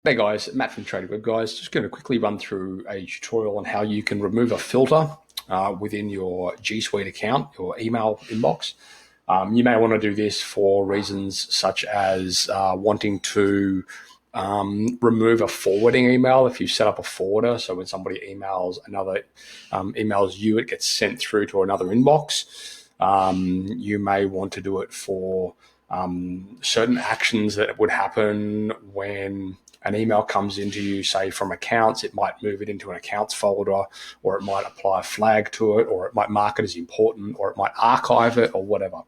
Hey guys, Matt from Tradie Web Guys. Just going to quickly run through a tutorial on how you can remove a filter within your G Suite account, your email inbox. You may want to do this for reasons such as wanting to remove a forwarding email if you set up a forwarder. So when somebody emails you, it gets sent through to another inbox. You may want to do it for certain actions that would happen when an email comes into you, say from accounts. It might move it into an accounts folder, or it might apply a flag to it, or it might mark it as important, or it might archive it, or whatever.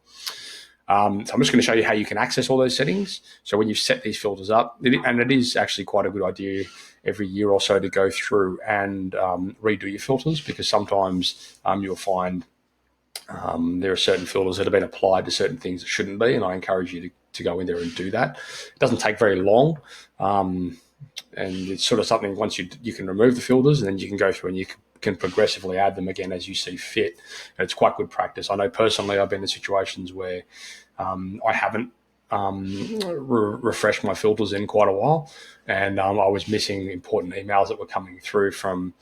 So I'm just going to show you how you can access all those settings. So when you set these filters up, and it is actually quite a good idea every year or so to go through and redo your filters, because sometimes you'll find there are certain filters that have been applied to certain things that shouldn't be, and I encourage you to go in there and do that. It doesn't take very long, and it's sort of something once you can remove the filters, and then you can go through and you can progressively add them again as you see fit. And it's quite good practice. I know personally I've been in situations where I haven't refreshed my filters in quite a while, and I was missing important emails that were coming through from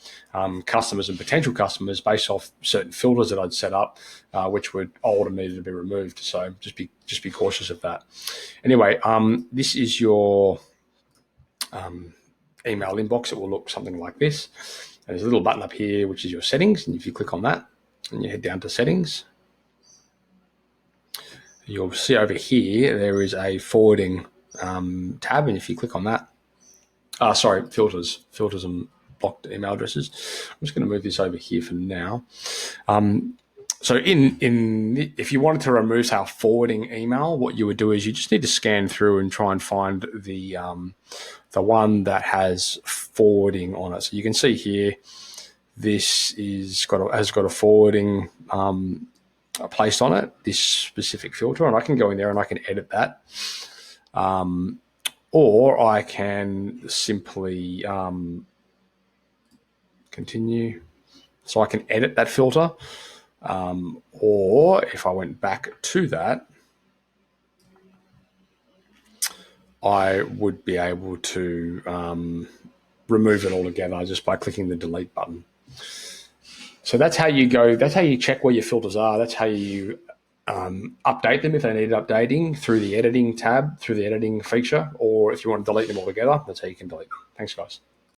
customers and potential customers based off certain filters that I'd set up, which were old and needed to be removed. So just be cautious of that. Anyway, this is your email inbox. It will look something like this. And there's a little button up here which is your settings, and if you click on that and you head down to settings, you'll see over here there is a forwarding tab, and if you click on that, filters and blocked email addresses. I'm just going to move this over here for now. So if you wanted to remove, say, a forwarding email, what you would do is you just need to scan through and try and find the one that has forwarding on it. So you can see here, this has got a forwarding placed on it, this specific filter, and I can go in there and I can edit that. Or I can simply continue. So I can edit that filter. Or if I went back to that, I would be able to remove it altogether just by clicking the delete button. So that's how you go. That's how you check where your filters are. That's how you update them if they need updating through the editing tab, through the editing feature, or if you want to delete them altogether, that's how you can delete them. Thanks, guys.